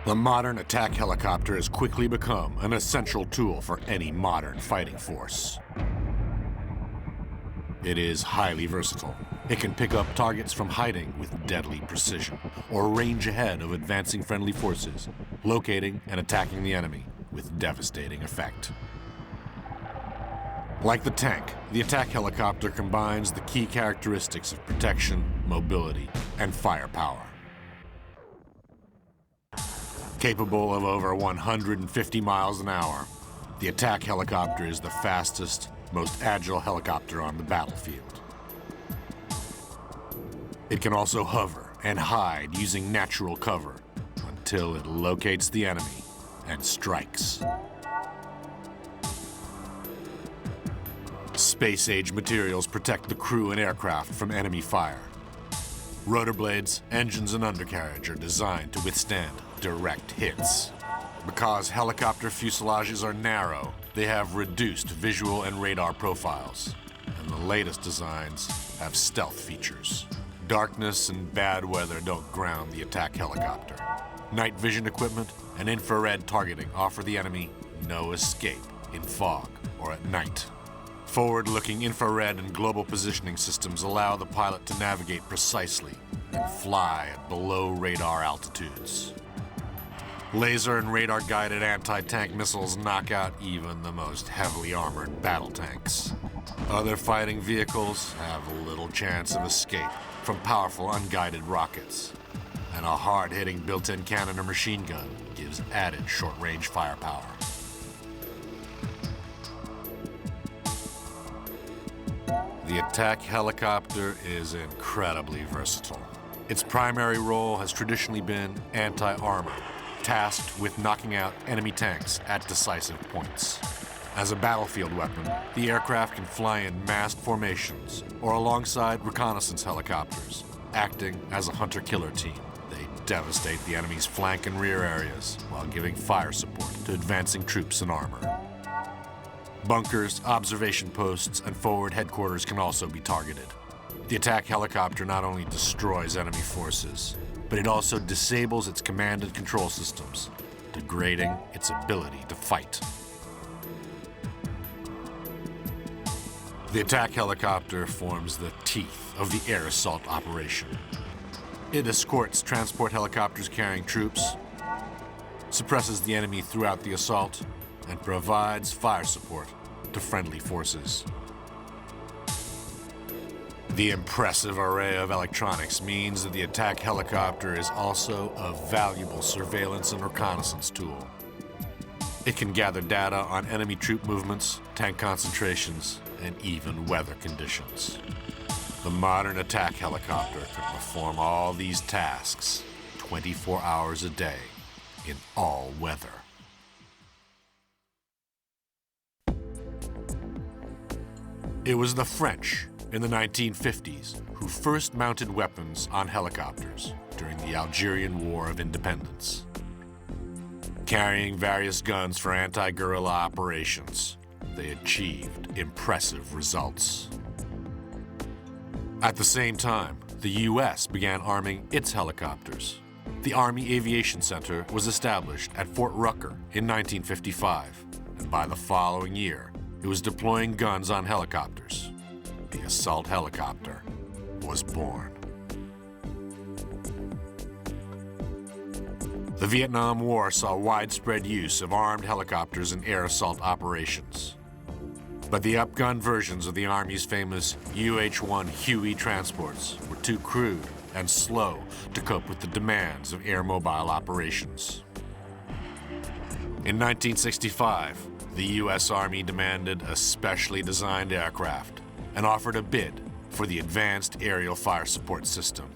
The modern attack helicopter has quickly become an essential tool for any modern fighting force. It is highly versatile. It can pick up targets from hiding with deadly precision, or range ahead of advancing friendly forces, locating and attacking the enemy with devastating effect. Like the tank, the attack helicopter combines the key characteristics of protection, mobility, and firepower. Capable of over 150 miles an hour, the attack helicopter is the fastest, most agile helicopter on the battlefield. It can also hover and hide using natural cover until it locates the enemy and strikes. Space-age materials protect the crew and aircraft from enemy fire. Rotor blades, engines, and undercarriage are designed to withstand direct hits. Because helicopter fuselages are narrow, they have reduced visual and radar profiles, and the latest designs have stealth features. Darkness and bad weather don't ground the attack helicopter. Night vision equipment and infrared targeting offer the enemy no escape in fog or at night. Forward-looking infrared and global positioning systems allow the pilot to navigate precisely and fly at below radar altitudes. Laser and radar-guided anti-tank missiles knock out even the most heavily armored battle tanks. Other fighting vehicles have little chance of escape from powerful unguided rockets, and a hard-hitting built-in cannon or machine gun gives added short-range firepower. The attack helicopter is incredibly versatile. Its primary role has traditionally been anti-armor, tasked with knocking out enemy tanks at decisive points. As a battlefield weapon, the aircraft can fly in massed formations or alongside reconnaissance helicopters, acting as a hunter-killer team. They devastate the enemy's flank and rear areas while giving fire support to advancing troops and armor. Bunkers, observation posts, and forward headquarters can also be targeted. The attack helicopter not only destroys enemy forces, but it also disables its command and control systems, degrading its ability to fight. The attack helicopter forms the teeth of the air assault operation. It escorts transport helicopters carrying troops, suppresses the enemy throughout the assault, and provides fire support to friendly forces. The impressive array of electronics means that the attack helicopter is also a valuable surveillance and reconnaissance tool. It can gather data on enemy troop movements, tank concentrations, and even weather conditions. The modern attack helicopter can perform all these tasks 24 hours a day in all weather. It was the French in the 1950s who first mounted weapons on helicopters during the Algerian War of Independence. Carrying various guns for anti-guerrilla operations, they achieved impressive results. At the same time, the U.S. began arming its helicopters. The Army Aviation Center was established at Fort Rucker in 1955, and by the following year, it was deploying guns on helicopters. The assault helicopter was born. The Vietnam War saw widespread use of armed helicopters in air assault operations. But the upgunned versions of the Army's famous UH-1 Huey transports were too crude and slow to cope with the demands of air mobile operations. In 1965, the U.S. Army demanded a specially designed aircraft and offered a bid for the Advanced Aerial Fire Support System.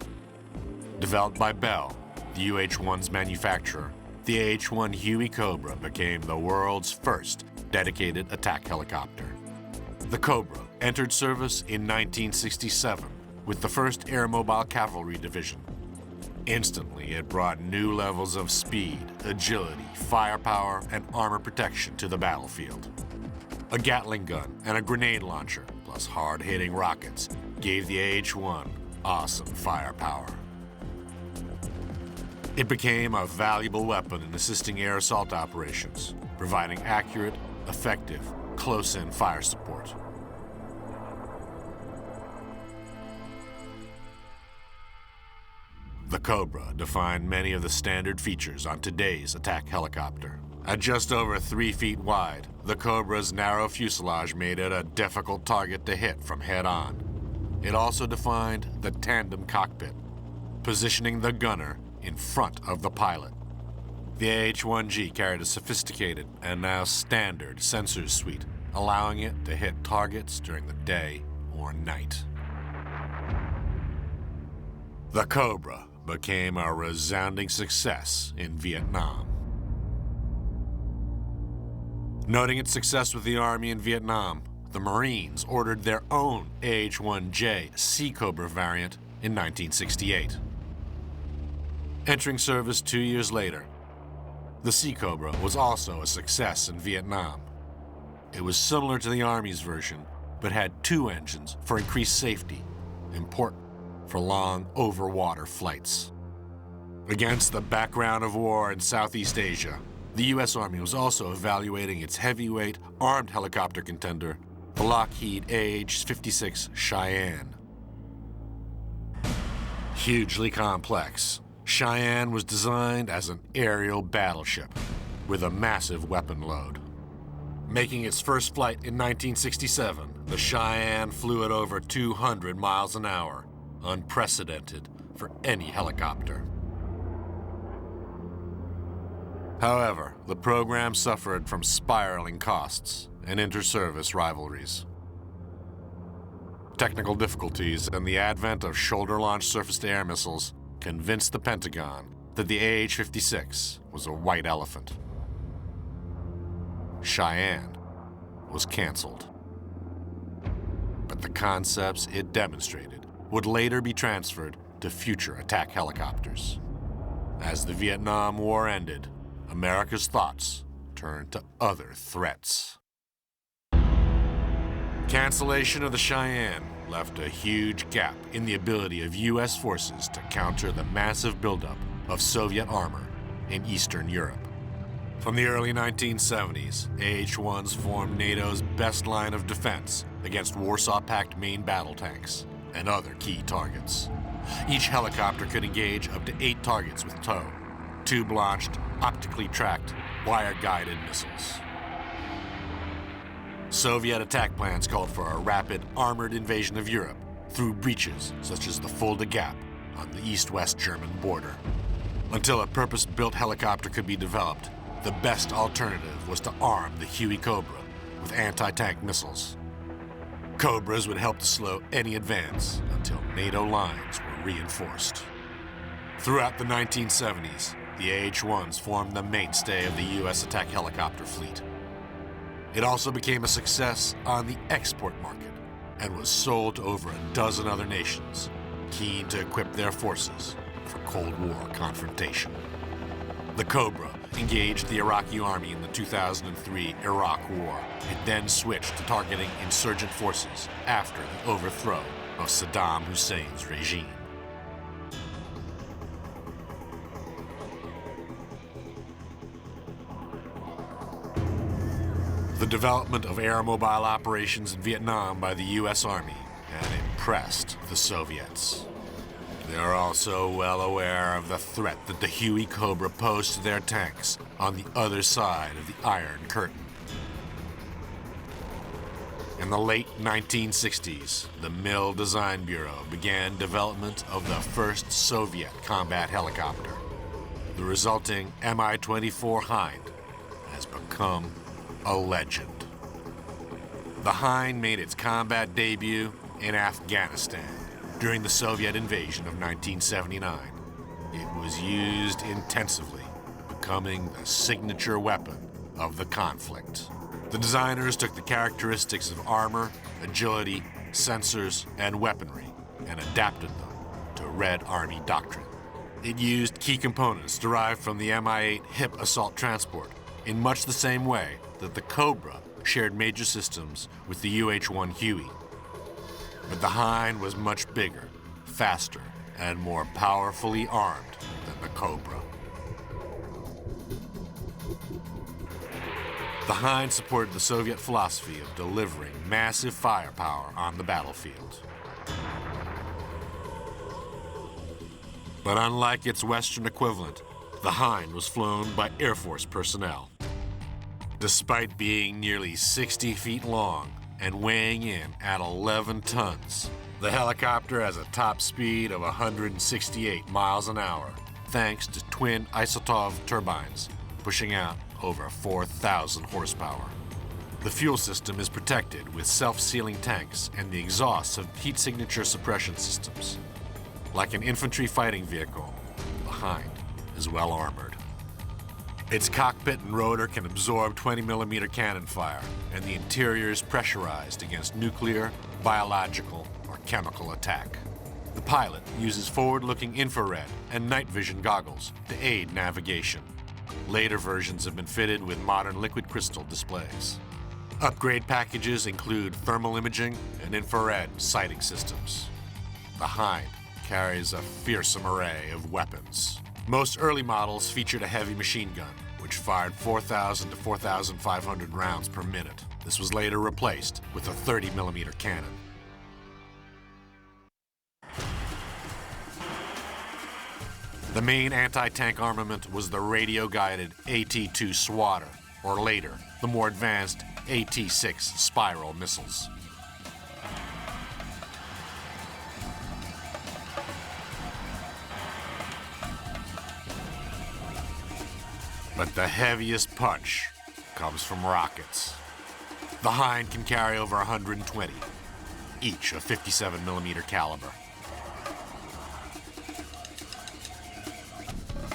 Developed by Bell, the UH-1's manufacturer, the AH-1 Huey Cobra became the world's first dedicated attack helicopter. The Cobra entered service in 1967 with the 1st Air Mobile Cavalry Division. Instantly, it brought new levels of speed, agility, firepower, and armor protection to the battlefield. A Gatling gun and a grenade launcher, plus hard-hitting rockets, gave the AH-1 awesome firepower. It became a valuable weapon in assisting air assault operations, providing accurate, effective, close-in fire support. The Cobra defined many of the standard features on today's attack helicopter. At just over 3 feet wide, the Cobra's narrow fuselage made it a difficult target to hit from head-on. It also defined the tandem cockpit, positioning the gunner in front of the pilot. The AH-1G carried a sophisticated and now standard sensors suite, allowing it to hit targets during the day or night. The Cobra became a resounding success in Vietnam. Noting its success with the Army in Vietnam, the Marines ordered their own AH-1J Sea Cobra variant in 1968. Entering service 2 years later, the Sea Cobra was also a success in Vietnam. It was similar to the Army's version, but had 2 engines for increased safety, important for long overwater flights. Against the background of war in Southeast Asia, the U.S. Army was also evaluating its heavyweight armed helicopter contender, the Lockheed AH-56 Cheyenne. Hugely complex, Cheyenne was designed as an aerial battleship with a massive weapon load. Making its first flight in 1967, the Cheyenne flew at over 200 miles an hour, unprecedented for any helicopter. However, the program suffered from spiraling costs and inter-service rivalries. Technical difficulties and the advent of shoulder-launched surface-to-air missiles convinced the Pentagon that the AH-56 was a white elephant. Cheyenne was canceled. But the concepts it demonstrated would later be transferred to future attack helicopters. As the Vietnam War ended, America's thoughts turned to other threats. Cancellation of the Cheyenne left a huge gap in the ability of U.S. forces to counter the massive buildup of Soviet armor in Eastern Europe. From the early 1970s, AH-1s formed NATO's best line of defense against Warsaw Pact main battle tanks and other key targets. Each helicopter could engage up to 8 targets with tow, tube-launched, optically tracked, wire-guided missiles. Soviet attack plans called for a rapid, armored invasion of Europe through breaches such as the Fulda Gap on the east-west German border. Until a purpose-built helicopter could be developed, the best alternative was to arm the Huey Cobra with anti-tank missiles. Cobras would help to slow any advance until NATO lines were reinforced. Throughout the 1970s, the AH-1s formed the mainstay of the U.S. attack helicopter fleet. It also became a success on the export market and was sold to over a dozen other nations, keen to equip their forces for Cold War confrontation. The Cobra engaged the Iraqi army in the 2003 Iraq War. It then switched to targeting insurgent forces after the overthrow of Saddam Hussein's regime. The development of air-mobile operations in Vietnam by the U.S. Army had impressed the Soviets. They are also well aware of the threat that the Huey Cobra posed to their tanks on the other side of the Iron Curtain. In the late 1960s, the Mill Design Bureau began development of the first Soviet combat helicopter. The resulting Mi-24 Hind has become a legend. The Hind made its combat debut in Afghanistan during the Soviet invasion of 1979. It was used intensively, becoming the signature weapon of the conflict. The designers took the characteristics of armor, agility, sensors, and weaponry and adapted them to Red Army doctrine. It used key components derived from the Mi-8 HIP assault transport in much the same way that the Cobra shared major systems with the UH-1 Huey. But the Hind was much bigger, faster, and more powerfully armed than the Cobra. The Hind supported the Soviet philosophy of delivering massive firepower on the battlefield. But unlike its Western equivalent, the Hind was flown by Air Force personnel. Despite being nearly 60 feet long and weighing in at 11 tons, the helicopter has a top speed of 168 miles an hour, thanks to twin Isotov turbines, pushing out over 4,000 horsepower. The fuel system is protected with self-sealing tanks and the exhausts of heat signature suppression systems. Like an infantry fighting vehicle, the Hind is well armored. Its cockpit and rotor can absorb 20mm cannon fire, and the interior is pressurized against nuclear, biological, or chemical attack. The pilot uses forward-looking infrared and night vision goggles to aid navigation. Later versions have been fitted with modern liquid crystal displays. Upgrade packages include thermal imaging and infrared sighting systems. The Hind carries a fearsome array of weapons. Most early models featured a heavy machine gun, which fired 4,000 to 4,500 rounds per minute. This was later replaced with a 30mm cannon. The main anti-tank armament was the radio-guided AT-2 Swatter, or later, the more advanced AT-6 Spiral missiles. But the heaviest punch comes from rockets. The Hind can carry over 120, each of 57mm caliber.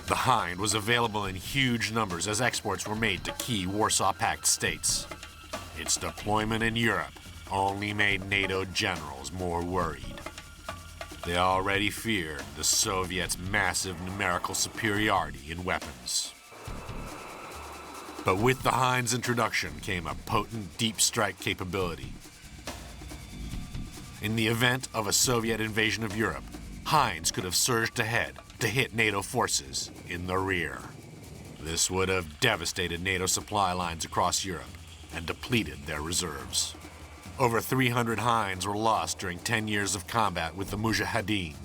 The Hind was available in huge numbers as exports were made to key Warsaw Pact states. Its deployment in Europe only made NATO generals more worried. They already feared the Soviets' massive numerical superiority in weapons. But with the Hind's introduction came a potent deep strike capability. In the event of a Soviet invasion of Europe, Hinds could have surged ahead to hit NATO forces in the rear. This would have devastated NATO supply lines across Europe and depleted their reserves. Over 300 Hinds were lost during 10 years of combat with the Mujahideen.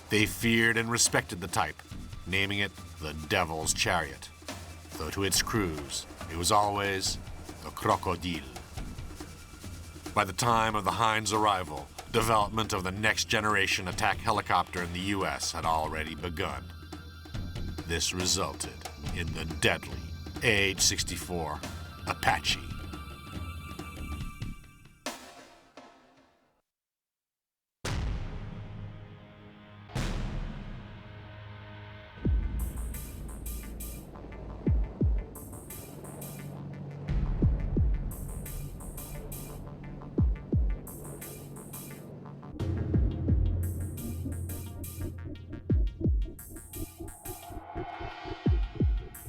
They feared and respected the type, naming it the Devil's Chariot, though to its crews, it was always the Crocodile. By the time of the Hind's arrival, development of the next-generation attack helicopter in the U.S. had already begun. This resulted in the deadly AH-64 Apache.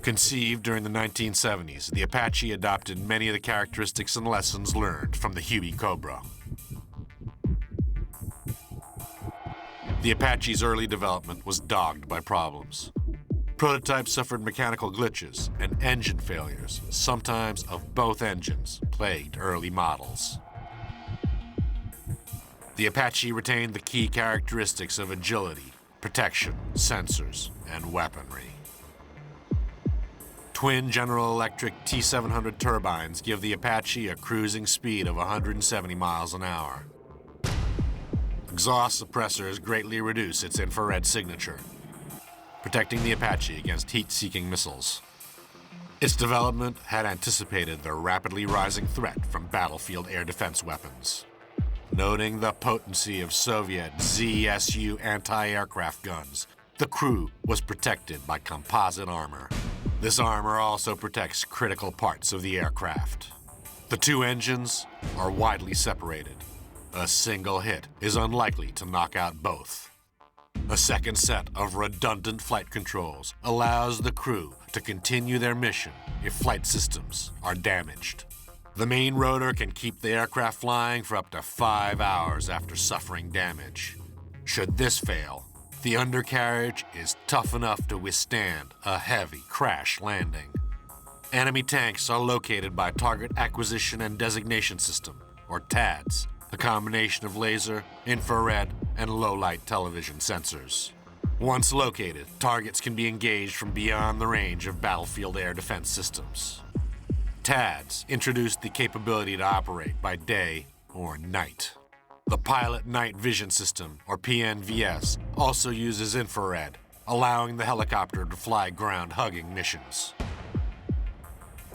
Conceived during the 1970s, the Apache adopted many of the characteristics and lessons learned from the Huey Cobra. The Apache's early development was dogged by problems. Prototypes suffered mechanical glitches, and engine failures, sometimes of both engines, plagued early models. The Apache retained the key characteristics of agility, protection, sensors, and weaponry. Twin General Electric T700 turbines give the Apache a cruising speed of 170 miles an hour. Exhaust suppressors greatly reduce its infrared signature, protecting the Apache against heat-seeking missiles. Its development had anticipated the rapidly rising threat from battlefield air defense weapons. Noting the potency of Soviet ZSU anti-aircraft guns, the crew was protected by composite armor. This armor also protects critical parts of the aircraft. The two engines are widely separated. A single hit is unlikely to knock out both. A second set of redundant flight controls allows the crew to continue their mission if flight systems are damaged. The main rotor can keep the aircraft flying for up to 5 hours after suffering damage. Should this fail, the undercarriage is tough enough to withstand a heavy crash landing. Enemy tanks are located by Target Acquisition and Designation System, or TADS, a combination of laser, infrared, and low-light television sensors. Once located, targets can be engaged from beyond the range of battlefield air defense systems. TADS introduced the capability to operate by day or night. The Pilot Night Vision System, or PNVS, also uses infrared, allowing the helicopter to fly ground-hugging missions.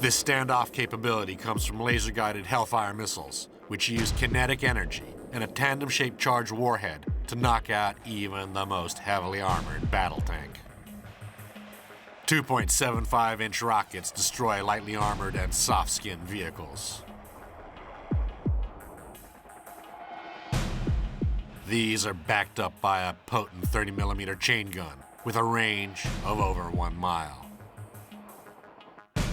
This standoff capability comes from laser-guided Hellfire missiles, which use kinetic energy and a tandem-shaped charge warhead to knock out even the most heavily armored battle tank. 2.75-inch rockets destroy lightly armored and soft-skinned vehicles. These are backed up by a potent 30mm chain gun with a range of over 1 mile.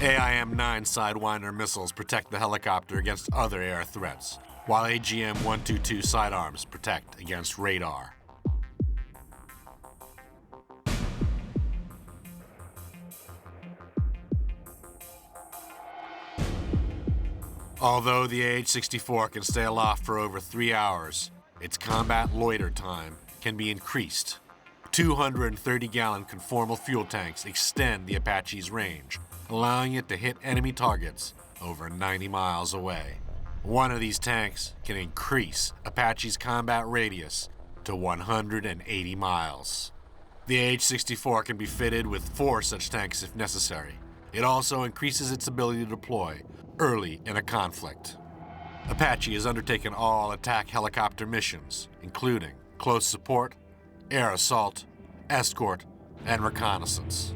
AIM-9 Sidewinder missiles protect the helicopter against other air threats, while AGM-122 sidearms protect against radar. Although the AH-64 can stay aloft for over 3 hours, its combat loiter time can be increased. 230-gallon conformal fuel tanks extend the Apache's range, allowing it to hit enemy targets over 90 miles away. One of these tanks can increase Apache's combat radius to 180 miles. The AH-64 can be fitted with 4 such tanks if necessary. It also increases its ability to deploy early in a conflict. Apache has undertaken all attack helicopter missions, including close support, air assault, escort, and reconnaissance.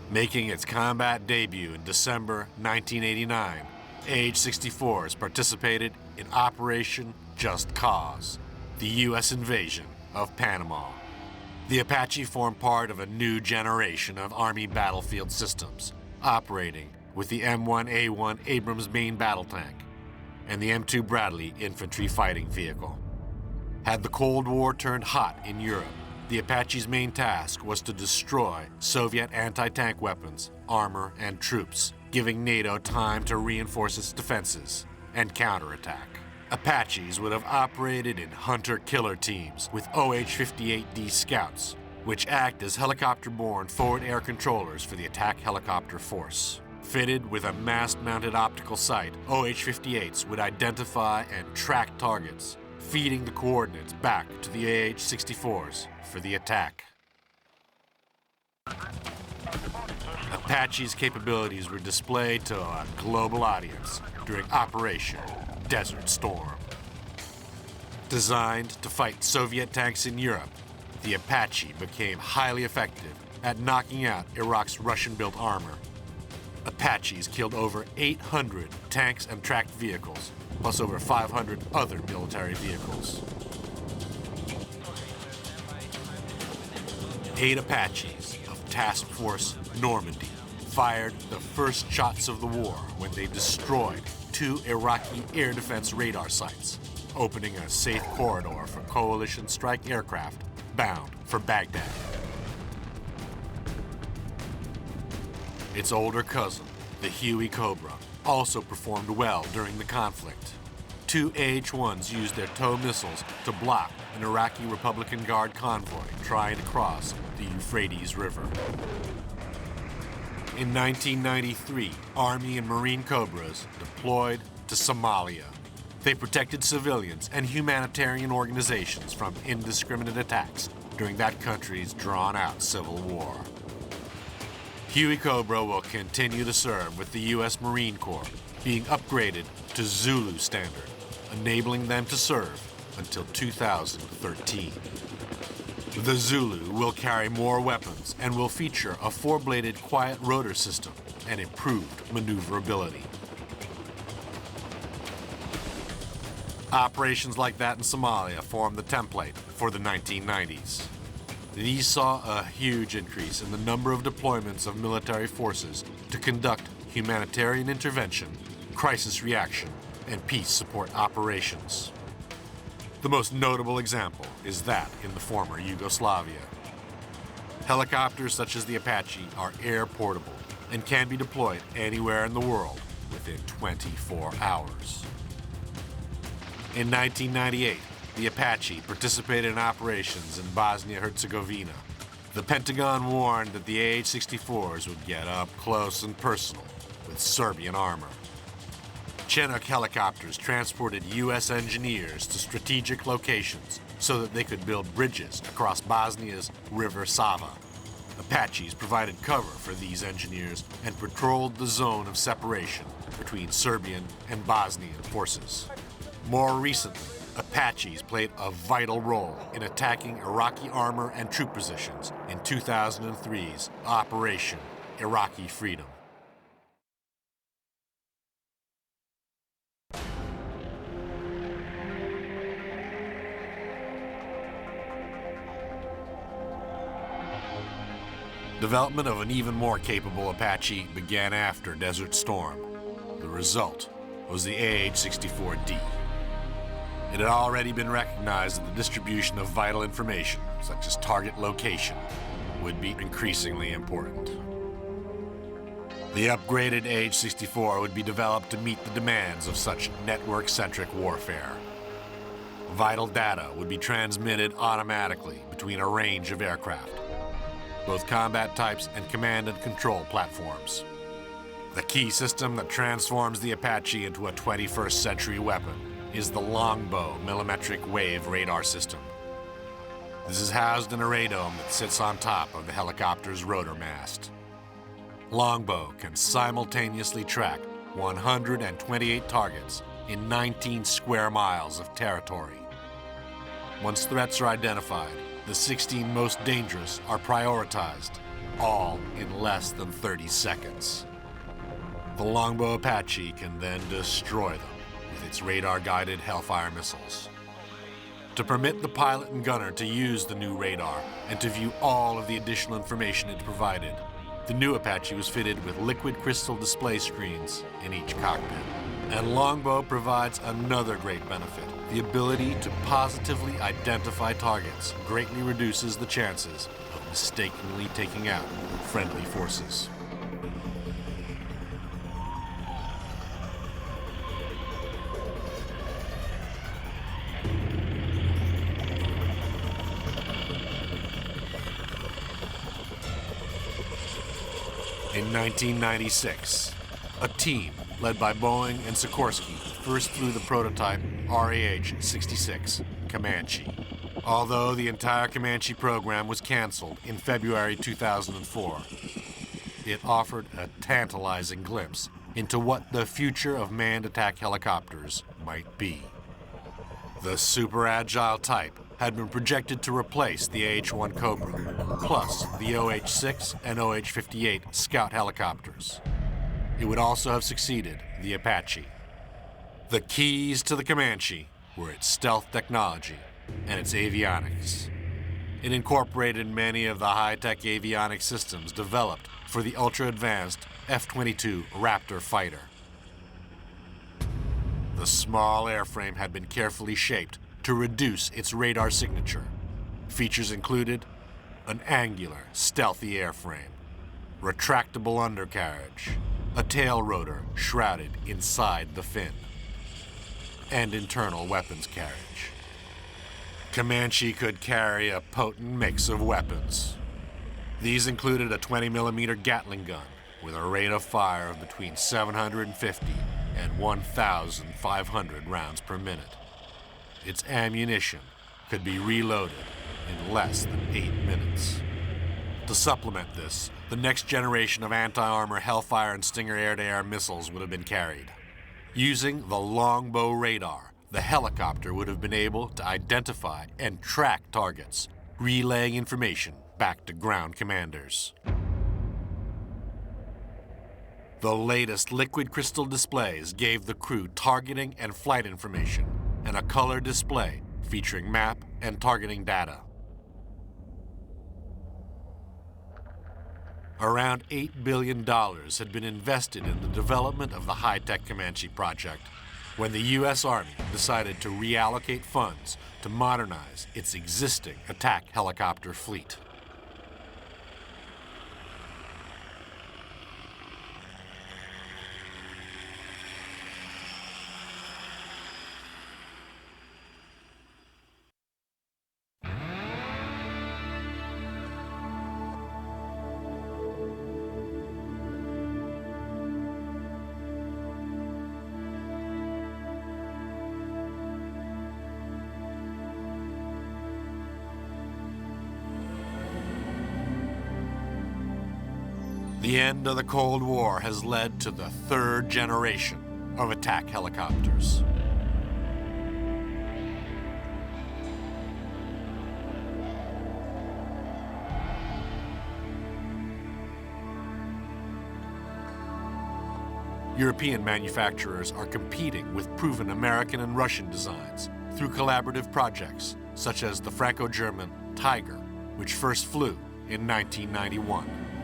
Making its combat debut in December 1989, AH-64s participated in Operation Just Cause, the U.S. invasion of Panama. The Apache formed part of a new generation of Army battlefield systems, operating with the M1A1 Abrams main battle tank and the M2 Bradley infantry fighting vehicle. Had the Cold War turned hot in Europe, the Apache's main task was to destroy Soviet anti-tank weapons, armor, and troops, giving NATO time to reinforce its defenses and counterattack. Apaches would have operated in hunter-killer teams with OH-58D Scouts, which act as helicopter-borne forward air controllers for the attack helicopter force. Fitted with a mast-mounted optical sight, OH-58s would identify and track targets, feeding the coordinates back to the AH-64s for the attack. Apache's capabilities were displayed to a global audience during Operation Desert Storm. Designed to fight Soviet tanks in Europe, the Apache became highly effective at knocking out Iraq's Russian-built armor. Apaches killed over 800 tanks and tracked vehicles, plus over 500 other military vehicles. 8 Apaches of Task Force Normandy fired the first shots of the war when they destroyed 2 Iraqi air defense radar sites, opening a safe corridor for coalition strike aircraft bound for Baghdad. Its older cousin, the Huey Cobra, also performed well during the conflict. 2 AH-1s used their TOW missiles to block an Iraqi Republican Guard convoy trying to cross the Euphrates River. In 1993, Army and Marine Cobras deployed to Somalia. They protected civilians and humanitarian organizations from indiscriminate attacks during that country's drawn-out civil war. Huey Cobra will continue to serve with the U.S. Marine Corps, being upgraded to Zulu standard, enabling them to serve until 2013. The Zulu will carry more weapons and will feature a 4-bladed quiet rotor system and improved maneuverability. Operations like that in Somalia formed the template for the 1990s. These saw a huge increase in the number of deployments of military forces to conduct humanitarian intervention, crisis reaction, and peace support operations. The most notable example is that in the former Yugoslavia. Helicopters such as the Apache are air portable and can be deployed anywhere in the world within 24 hours. In 1998, the Apache participated in operations in Bosnia-Herzegovina. The Pentagon warned that the AH-64s would get up close and personal with Serbian armor. Chinook helicopters transported U.S. engineers to strategic locations so that they could build bridges across Bosnia's River Sava. Apaches provided cover for these engineers and patrolled the zone of separation between Serbian and Bosnian forces. More recently, Apaches played a vital role in attacking Iraqi armor and troop positions in 2003's Operation Iraqi Freedom. Development of an even more capable Apache began after Desert Storm. The result was the AH-64D. It had already been recognized that the distribution of vital information, such as target location, would be increasingly important. The upgraded AH-64 would be developed to meet the demands of such network-centric warfare. Vital data would be transmitted automatically between a range of aircraft, both combat types and command and control platforms. The key system that transforms the Apache into a 21st century weapon is the Longbow millimetric wave radar system. This is housed in a radome that sits on top of the helicopter's rotor mast. Longbow can simultaneously track 128 targets in 19 square miles of territory. Once threats are identified, the 16 most dangerous are prioritized, all in less than 30 seconds. The Longbow Apache can then destroy them with its radar-guided Hellfire missiles. To permit the pilot and gunner to use the new radar and to view all of the additional information it provided, the new Apache was fitted with liquid crystal display screens in each cockpit. And Longbow provides another great benefit. The ability to positively identify targets greatly reduces the chances of mistakenly taking out friendly forces. In 1996, a team led by Boeing and Sikorsky first flew the prototype RAH-66 Comanche. Although the entire Comanche program was canceled in February 2004, it offered a tantalizing glimpse into what the future of manned attack helicopters might be. The super agile type had been projected to replace the AH-1 Cobra, plus the OH-6 and OH-58 Scout helicopters. It would also have succeeded the Apache. The keys to the Comanche were its stealth technology and its avionics. It incorporated many of the high-tech avionics systems developed for the ultra-advanced F-22 Raptor fighter. The small airframe had been carefully shaped to reduce its radar signature. Features included an angular, stealthy airframe, retractable undercarriage, a tail rotor shrouded inside the fin, and internal weapons carriage. Comanche could carry a potent mix of weapons. These included a 20mm Gatling gun with a rate of fire of between 750 and 1,500 rounds per minute. Its ammunition could be reloaded in less than 8 minutes. To supplement this, the next generation of anti-armor Hellfire and Stinger air-to-air missiles would have been carried. Using the Longbow radar, the helicopter would have been able to identify and track targets, relaying information back to ground commanders. The latest liquid crystal displays gave the crew targeting and flight information and a color display featuring map and targeting data. Around $8 billion had been invested in the development of the high-tech Comanche project, when the U.S. Army decided to reallocate funds to modernize its existing attack helicopter fleet. The end of the Cold War has led to the third generation of attack helicopters. European manufacturers are competing with proven American and Russian designs through collaborative projects such as the Franco-German Tiger, which first flew in 1991.